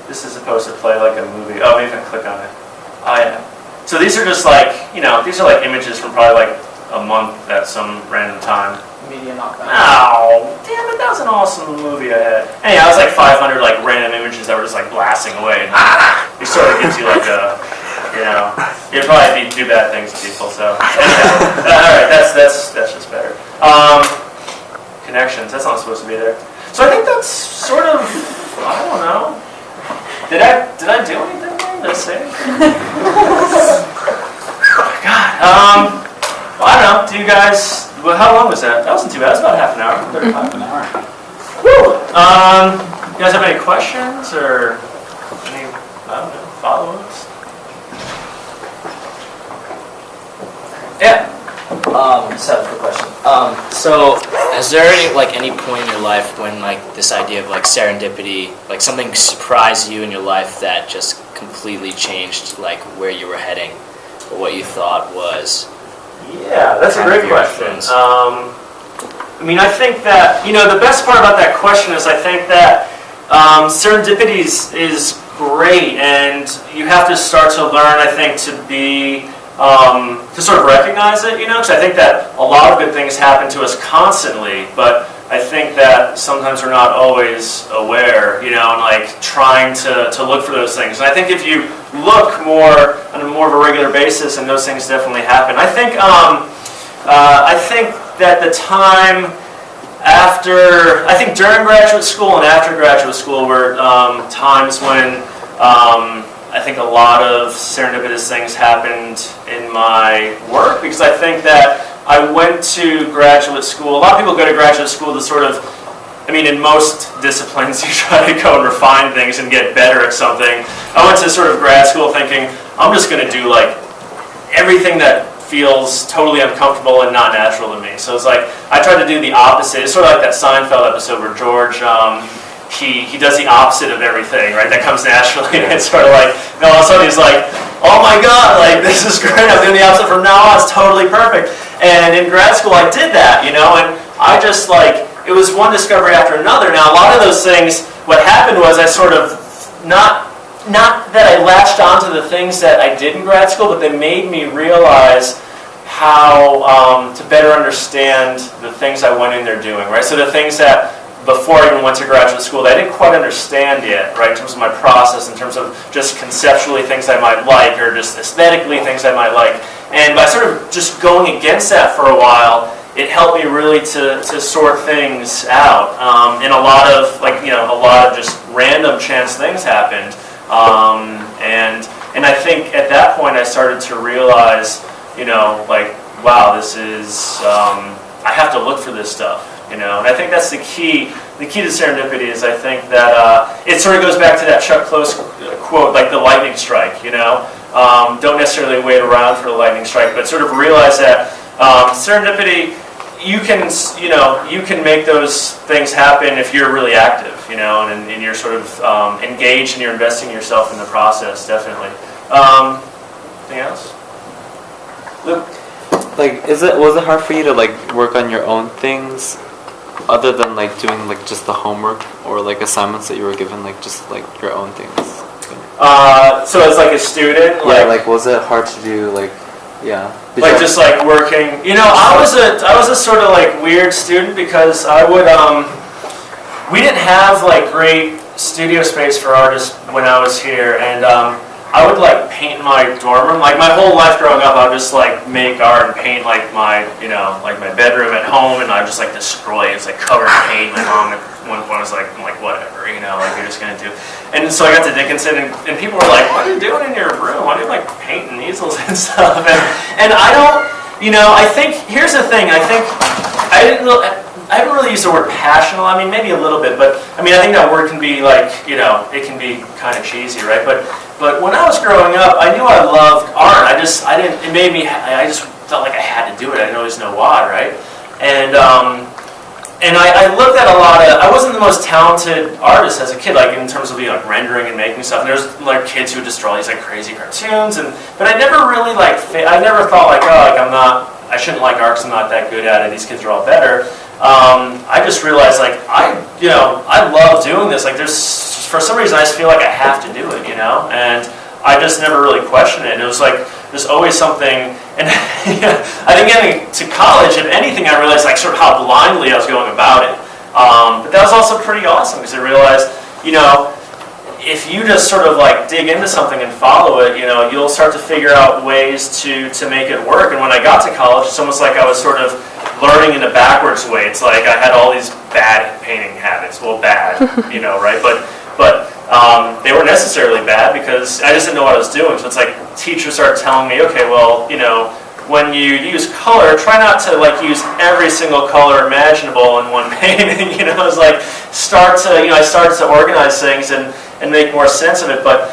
this is supposed to play like a movie. Oh, maybe if I click on it. Oh yeah. So these are just like, these are like images from probably like a month at some random time. Media knockback. Oh, damn it, that was an awesome movie I had. Anyhow, it was like 500 like random images that were just like blasting away. And it sort of gives you like a, you'd probably do bad things to people, so. Anyhow, alright, that's just better. Connections, that's not supposed to be there. So I think that's sort of, I don't know. Did I do anything wrong? Did I say anything? Oh my God. Well, I don't know. Do you guys? Well, how long was that? That wasn't too bad. It was about half an hour. 35 an hour. Woo. You guys have any questions or any follow-ups? Yeah. Just have a quick question. So, is there any point in your life when this idea of serendipity, something surprised you in your life that just completely changed where you were heading or what you thought was? Yeah, that's a great question. I think that the best part about that question is I think that serendipity is great, and you have to start to learn, I think, to be. To sort of recognize it, because I think that a lot of good things happen to us constantly, but I think that sometimes we're not always aware, and trying to look for those things. And I think if you look more on a more of a regular basis, and those things definitely happen. I think that the time during graduate school and after graduate school were times when I think a lot of serendipitous things happened in my work, because I think that I went to graduate school. A lot of people go to graduate school to sort of, I mean, in most disciplines, you try to go and refine things and get better at something. I went to sort of grad school thinking, I'm just going to do like everything that feels totally uncomfortable and not natural to me. So it's like, I tried to do the opposite. It's sort of like that Seinfeld episode where George, he does the opposite of everything, right? That comes naturally. And it's sort of like, all of a sudden he's like, oh my God, like this is great. I'm doing the opposite from now on. It's totally perfect. And in grad school, I did that, and I just like, it was one discovery after another. Now, a lot of those things, what happened was I sort of, not that I latched onto the things that I did in grad school, but they made me realize how to better understand the things I went in there doing, right? So the things that before I even went to graduate school that I didn't quite understand yet, right, in terms of my process, in terms of just conceptually things I might like, or just aesthetically things I might like. And by sort of just going against that for a while, it helped me really to sort things out. And a lot of just random chance things happened. And I think at that point I started to realize, like, wow, this is, I have to look for this stuff, And I think that's the key. The key to serendipity is I think that it sort of goes back to that Chuck Close quote, like the lightning strike, Don't necessarily wait around for the lightning strike, but sort of realize that serendipity, you can make those things happen if you're really active, and you're sort of engaged and you're investing yourself in the process, definitely. Anything else? Luke? Like, was it hard for you to work on your own things, other than doing just the homework or assignments that you were given, just your own things? So as a student, was it hard to do yeah? Just working. I was a sort of weird student because I would we didn't have great studio space for artists when I was here, and I would paint my dorm room. My whole life growing up, I would just make art and paint my my bedroom at home, and I would just destroy it. It's covered in paint. My mom at one point was like whatever, you're just gonna do. And so I got to Dickinson, and people were like, what are you doing in your room? Why do you painting easels and stuff? And I don't, I think here's the thing. I think I haven't really used the word passionate. I mean, maybe a little bit, but I think that word can be it can be kind of cheesy, right? But when I was growing up, I knew I loved art. I just felt like I had to do it. I didn't always know why, right? And I looked at a lot of, I wasn't the most talented artist as a kid, in terms of rendering and making stuff. And there's kids who would just draw these crazy cartoons, but I never really I never thought I shouldn't like art because I'm not that good at it. These kids are all better. I just realized I love doing this. There's, for some reason I just feel like I have to do it, and I just never really questioned it. And it was there's always something. And I think getting to college, if anything, I realized sort of how blindly I was going about it. But that was also pretty awesome because I realized, if you just sort of dig into something and follow it, you'll start to figure out ways to make it work. And when I got to college, it's almost like I was sort of learning in a backwards way. It's I had all these bad painting habits. Well, bad, right? But they weren't necessarily bad because I just didn't know what I was doing. So it's teachers started telling me, okay, well, when you use color, try not to use every single color imaginable in one painting. It's I started to organize things and make more sense of it. But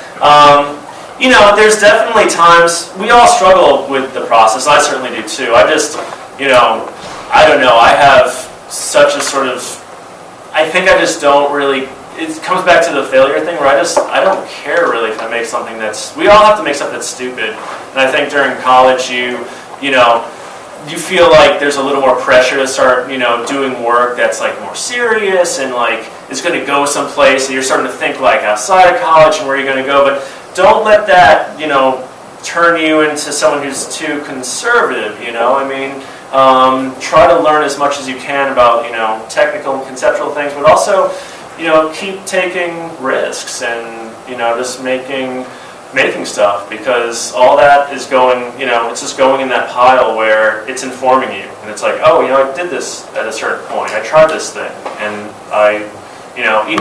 there's definitely times we all struggle with the process. I certainly do too. I just, I don't know. I have such a sort of, I think I just don't really. It comes back to the failure thing where I don't care really if I make something we all have to make something that's stupid. And I think during college you feel there's a little more pressure to start, doing work that's more serious and it's going to go someplace, and you're starting to think outside of college and where you're going to go. But don't let that, turn you into someone who's too conservative, try to learn as much as you can about, technical and conceptual things, but also keep taking risks and, just making stuff, because all that is going, it's just going in that pile where it's informing you. And it's I did this at a certain point. I tried this thing. And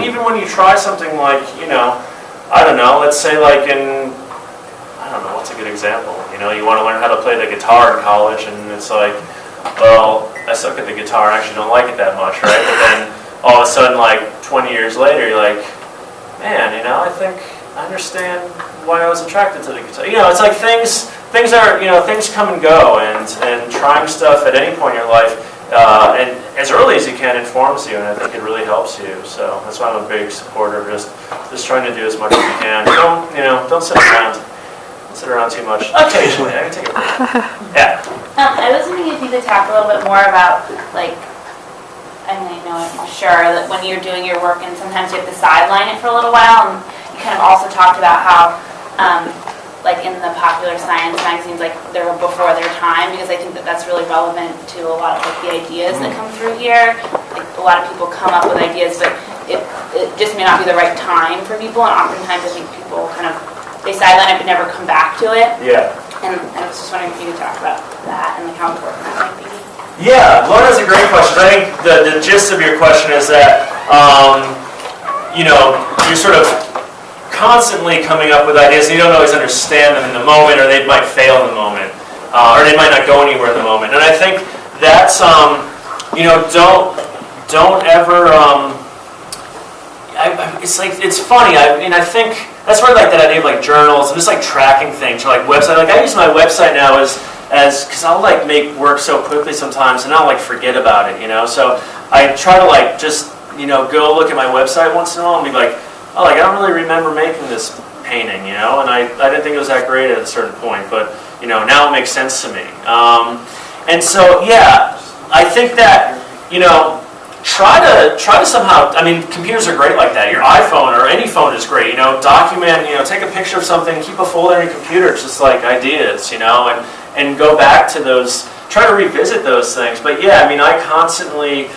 even when you try something I don't know, let's say I don't know, what's a good example? You want to learn how to play the guitar in college, and it's well, I suck at the guitar and actually don't like it that much, right? But then all of a sudden, like 20 years later, you're like, man, you know, I think I understand why I was attracted to the guitar. You know, it's like things are, you know, things come and go, and trying stuff at any point in your life, and as early as you can, informs you, and I think it really helps you. So that's why I'm a big supporter of just trying to do as much as you can. Don't sit around. Don't sit around too much. Occasionally, I can take a break. Yeah. I was wondering if you could talk a little bit more about, like, I mean, I know I'm sure that when you're doing your work and sometimes you have to sideline it for a little while, and you kind of also talked about how, like in the popular science magazines, like they were before their time, because I think that that's really relevant to a lot of like the ideas that come through here. Like a lot of people come up with ideas, but it just may not be the right time for people, and oftentimes I think people kind of, they sideline it but never come back to it. Yeah. And I was just wondering if you could talk about that and like how important that might be. Yeah, Lauren, that's a great question. I think the gist of your question is that, you know, you're sort of constantly coming up with ideas and you don't always understand them in the moment, or they might fail in the moment, or they might not go anywhere in the moment. And I think that's, you know, don't ever, it's like, it's funny, I mean, I think that's where like that idea of like journals and just like tracking things, or like website, like I use my website now as because I'll like make work so quickly sometimes and I'll like forget about it, you know, so I try to like just, you know, go look at my website once in a while and be like, oh, like I don't really remember making this painting, you know, and I didn't think it was that great at a certain point, but, you know, now it makes sense to me. And so, yeah, I think that, you know, try to somehow, I mean, computers are great like that. Your iPhone or any phone is great, you know, document, you know, take a picture of something, keep a folder in your computer, it's just like ideas, you know, and go back to those, try to revisit those things. But yeah, I mean, I constantly,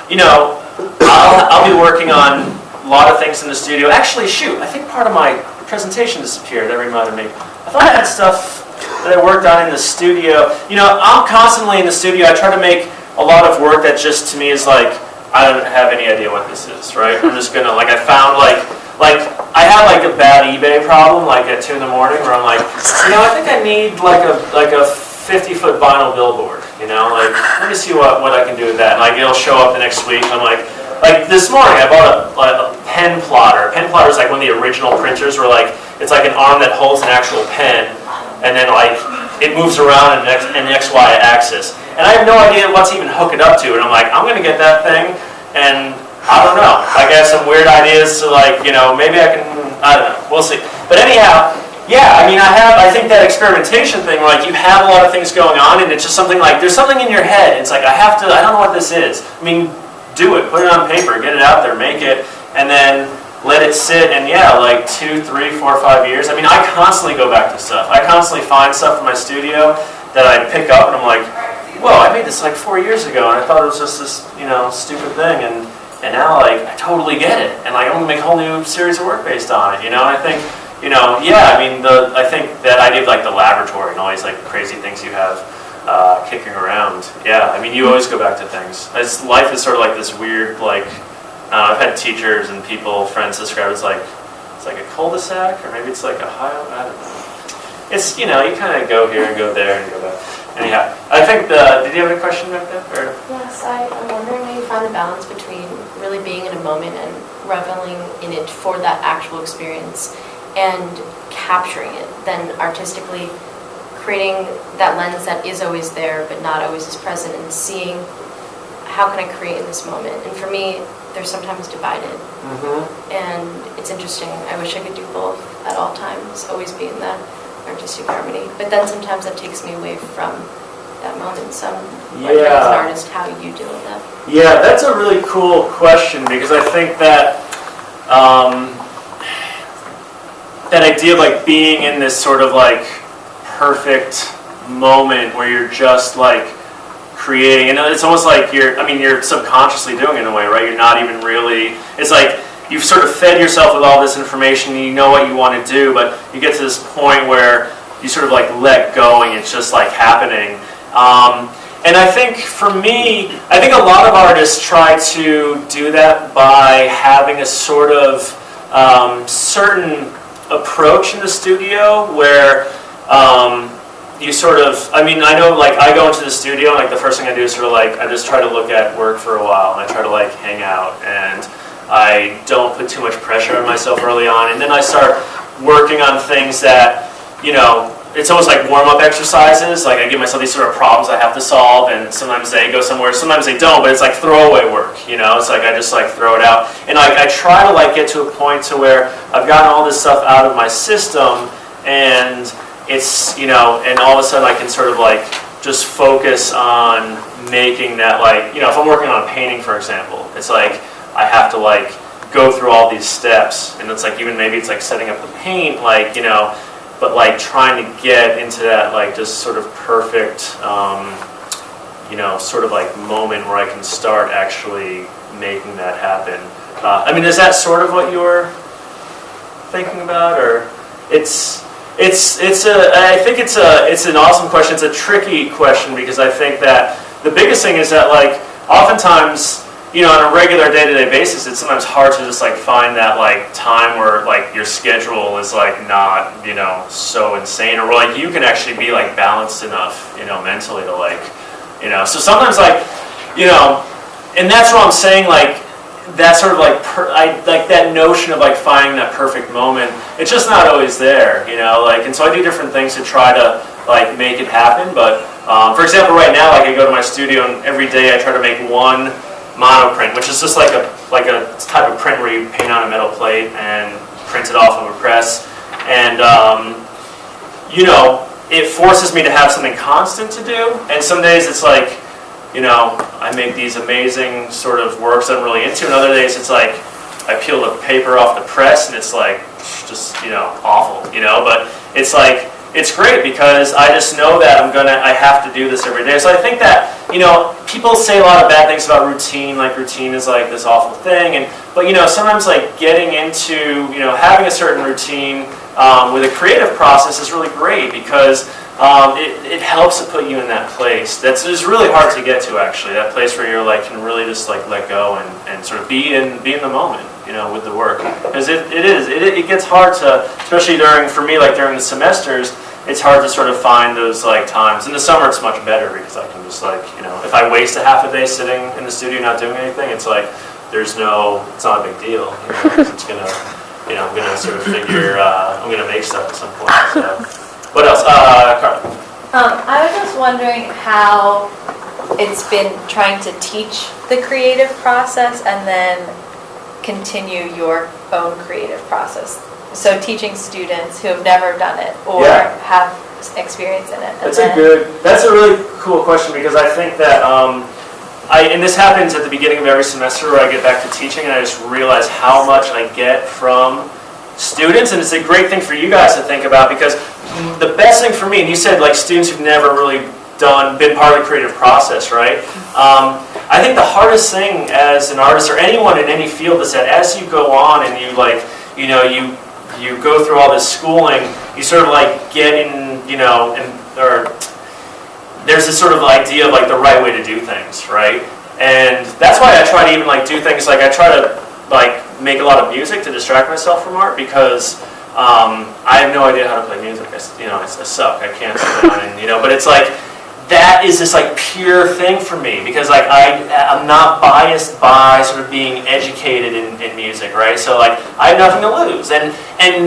you know, I'll be working on a lot of things in the studio. Actually, shoot, I think part of my presentation disappeared. That reminded me. I thought I had stuff that I worked on in the studio. You know, I'm constantly in the studio. I try to make a lot of work that just to me is like, I don't have any idea what this is, right? I'm just gonna, like, I found like I had like a bad eBay problem, like at 2 in the morning, where I'm like, you know, I think I need like a 50-foot vinyl billboard, you know, like let me see what I can do with that. And like it'll show up the next week. And I'm like this morning I bought a pen plotter. A pen plotter is like one of the original printers where like it's like an arm that holds an actual pen, and then like it moves around in an XY axis. And I have no idea what to even hook it up to. And I'm like, I'm gonna get that thing, and I don't know. Like I have some weird ideas to like, you know, maybe I can, I don't know, we'll see. But anyhow, yeah, I mean, I think that experimentation thing, like you have a lot of things going on and it's just something like, there's something in your head. It's like, I don't know what this is. I mean, do it, put it on paper, get it out there, make it, and then let it sit. And yeah, like 2, 3, 4, 5 years. I mean, I constantly go back to stuff. I constantly find stuff in my studio that I pick up and I'm like, whoa, I made this like 4 years ago and I thought it was just this, you know, stupid thing. And now, like, I totally get it, and like, I'm gonna make a whole new series of work based on it, you know. And I think, you know, yeah, I mean, I think that idea of like the laboratory and all these like crazy things you have kicking around. Yeah, I mean, you always go back to things. Life is sort of like this weird, like, I've had teachers and people, friends describe it as like it's like a cul-de-sac, or maybe it's like a highway. I don't know. It's, you know, you kind of go here and go there and go back. Anyhow, I think did you have a question back there? Or? Yes, I'm wondering how you find the balance between really being in a moment and reveling in it for that actual experience and capturing it, then artistically creating that lens that is always there but not always is present, and seeing how can I create in this moment. And for me, they're sometimes divided. Mm-hmm. And it's interesting. I wish I could do both at all times, always be in that artistic harmony, but then sometimes that takes me away from that moment. So as an artist, how you deal with that? Yeah, that's a really cool question, because I think that that idea of like being in this sort of like perfect moment where you're just like creating, and it's almost like you're subconsciously doing it in a way, right? You're not even really, it's like you've sort of fed yourself with all this information and you know what you want to do, but you get to this point where you sort of like let go and it's just like happening. And I think for me, I think a lot of artists try to do that by having a sort of certain approach in the studio where you sort of, I mean, I know like I go into the studio and like the first thing I do is sort of like, I just try to look at work for a while and I try to like hang out and I don't put too much pressure on myself early on, and then I start working on things that, you know, it's almost like warm-up exercises. Like I give myself these sort of problems I have to solve, and sometimes they go somewhere, sometimes they don't, but it's like throwaway work, you know? It's like I just like throw it out. And like I try to like get to a point to where I've gotten all this stuff out of my system, and it's, you know, and all of a sudden I can sort of like just focus on making that, like, you know, if I'm working on a painting, for example, it's like I have to like go through all these steps, and it's like even maybe it's like setting up the paint, like, you know, but like trying to get into that like just sort of perfect, you know, sort of like moment where I can start actually making that happen. I mean, is that sort of what you were thinking about, or I think it's an awesome question. It's a tricky question because I think that the biggest thing is that like oftentimes, you know, on a regular day-to-day basis, it's sometimes hard to just like find that like time where like your schedule is like not, you know, so insane, or like you can actually be like balanced enough, you know, mentally to like, you know, so sometimes like, you know, and that's what I'm saying, like that sort of like like that notion of like finding that perfect moment, it's just not always there, you know, like, and so I do different things to try to like make it happen. But for example, right now, like I go to my studio and every day I try to make one monoprint, which is just like a type of print where you paint on a metal plate and print it off of a press, and you know, it forces me to have something constant to do. And some days it's like, you know, I make these amazing sort of works that I'm really into, and other days it's like I peel the paper off the press and it's like just, you know, awful, you know. But it's like, it's great because I just know that I have to do this every day. So I think that, you know, people say a lot of bad things about routine, like routine is like this awful thing, but you know, sometimes like getting into, you know, having a certain routine with a creative process is really great because it helps to put you in that place that's just really hard to get to, actually, that place where you're like can really just like let go and sort of be in the moment, you know, with the work. Because it gets hard to, especially for me, like during the semesters, it's hard to sort of find those like times. In the summer it's much better because I can just like, you know, if I waste a half a day sitting in the studio not doing anything, it's like it's not a big deal, you know, 'cause it's gonna, you know, I'm gonna sort of figure, I'm gonna make stuff at some point. So. What else? Carla. I was just wondering how it's been trying to teach the creative process and then continue your own creative process. So teaching students who have never done it or have experience in it. That's a really cool question because I think that, and this happens at the beginning of every semester where I get back to teaching and I just realize how much I get from students, and it's a great thing for you guys to think about because the best thing for me, and you said like students who've never really been part of the creative process, right? I think the hardest thing as an artist or anyone in any field is that as you go on and you like, you know, you go through all this schooling, you sort of like get in, you know, or there's this sort of idea of like the right way to do things, right? And that's why I try to even like do things like I try to like make a lot of music to distract myself from art because I have no idea how to play music. I suck. I can't sit down and, you know, but it's like that is this like pure thing for me because like I'm not biased by sort of being educated in music, right? So like I have nothing to lose, and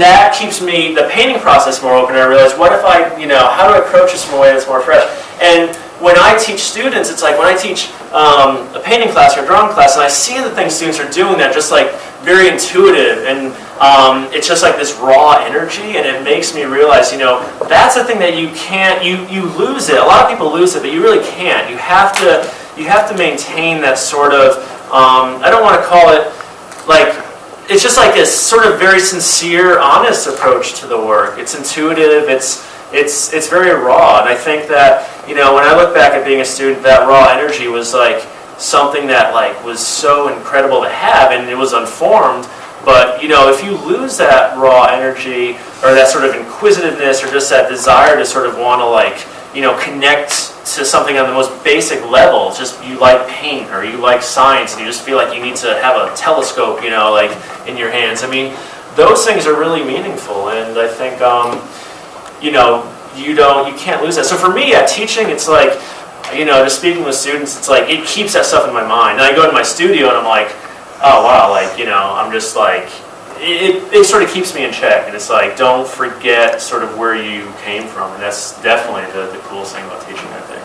that keeps me the painting process more open. And I realize what if I, you know, how do I approach this from a way that's more fresh? And when I teach students, it's like when I teach a painting class or a drawing class, and I see the things students are doing that just like very intuitive, and it's just like this raw energy, and it makes me realize, you know, that's the thing that you can't, you lose it. A lot of people lose it, but you really can't. You have to maintain that sort of, I don't want to call it like, it's just like this sort of very sincere, honest approach to the work. It's intuitive, it's very raw, and I think that, you know, when I look back at being a student, that raw energy was like something that like was so incredible to have, and it was unformed. But, you know, if you lose that raw energy or that sort of inquisitiveness or just that desire to sort of want to like, you know, connect to something on the most basic level, just you like paint or you like science and you just feel like you need to have a telescope, you know, like in your hands. I mean, those things are really meaningful, and I think, you know, you can't lose that. So for me, at teaching, it's like, just speaking with students, it's like, it keeps that stuff in my mind. And I go to my studio and I'm like, oh wow, like, I'm just like, it sort of keeps me in check. And it's like, don't forget sort of where you came from. And that's definitely the coolest thing about teaching, I think.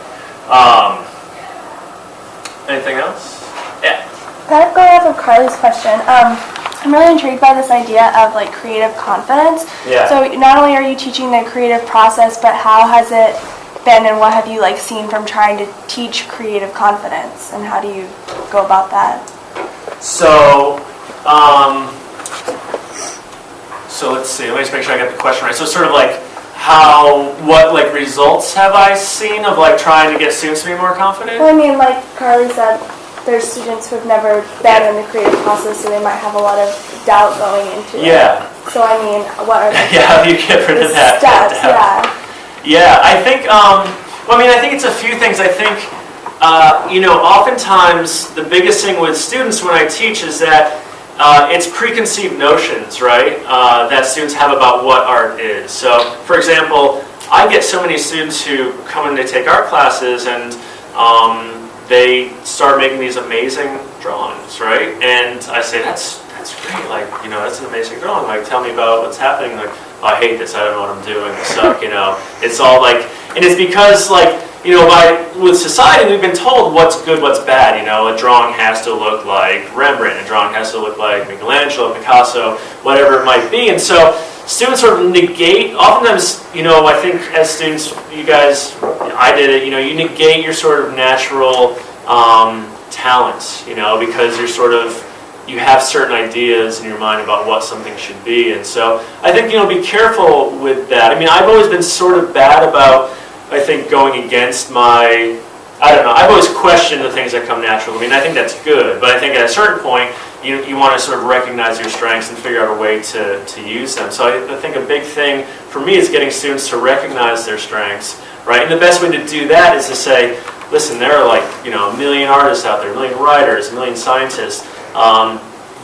Anything else? Yeah. Kind of going off of Carly's question, I'm really intrigued by this idea of like creative confidence. Yeah. So not only are you teaching the creative process, but how has it been and what have you like seen from trying to teach creative confidence, and how do you go about that? So, so let's see, let me just make sure I got the question right. So sort of like what like results have I seen of like trying to get students to be more confident? Well, I mean, like Carly said, there's students who have never been in the creative process, so they might have a lot of doubt going into it. Yeah. So I mean, what are the, How do you get rid of that? steps? doubt? Yeah, I think, I think it's a few things. I think, oftentimes the biggest thing with students when I teach is that it's preconceived notions, right, that students have about what art is. So, for example, I get so many students who come in to take art classes and they start making these amazing drawings, right? And I say, that's great, like, that's an amazing drawing. Like, tell me about what's happening. Like, oh, I hate this, I don't know what I'm doing, I suck, It's all like, and it's because, like, with society, we've been told what's good, what's bad. A drawing has to look like Rembrandt, a drawing has to look like Michelangelo, Picasso, whatever it might be. And so students sort of negate, oftentimes, I think as students, you guys, I did it, you negate your sort of natural talents, because you have certain ideas in your mind about what something should be. And so I think, be careful with that. I've always been sort of bad about, I think, going against I've always questioned the things that come naturally. I think that's good, but I think at a certain point, you want to sort of recognize your strengths and figure out a way to use them. So I think a big thing for me is getting students to recognize their strengths, right? And the best way to do that is to say, listen, there are like, a million artists out there, a million writers, a million scientists.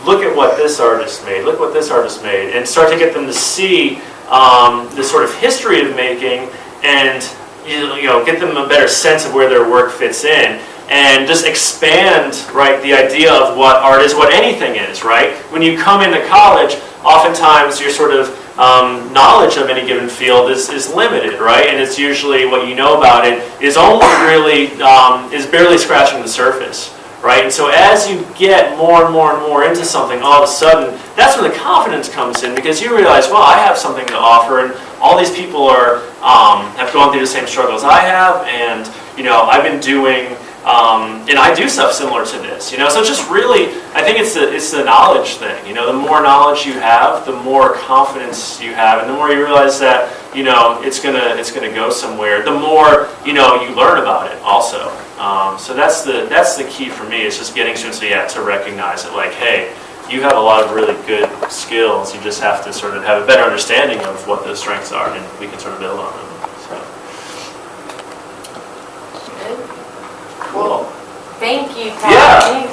Look at what this artist made, look what this artist made, and start to get them to see the sort of history of making and get them a better sense of where their work fits in, and just expand, right, the idea of what art is, what anything is, right? When you come into college, oftentimes your sort of knowledge of any given field is limited, right? And it's usually what you know about it is only really, is barely scratching the surface, right? And so as you get more and more and more into something, all of a sudden, that's when the confidence comes in, because you realize, well, I have something to offer, and all these people have gone through the same struggles I have, and I've been doing, and I do stuff similar to this. So it's just really, I think it's the knowledge thing. The more knowledge you have, the more confidence you have, and the more you realize that it's gonna go somewhere. The more you learn about it also. So that's the key for me. Is just getting students to recognize it. Like, hey, you have a lot of really good skills. You just have to sort of have a better understanding of what those strengths are, and we can sort of build on them. So. Good. Cool. Thank you, Todd. Yeah.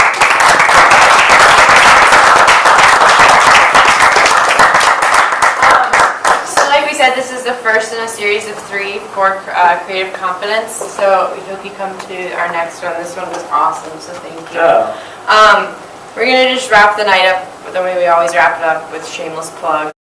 So like we said, this is the first in a series of 3 for creative confidence. So we hope you come to our next one. This one was awesome, so thank you. Yeah. We're going to just wrap the night up the way we always wrap it up, with shameless plug.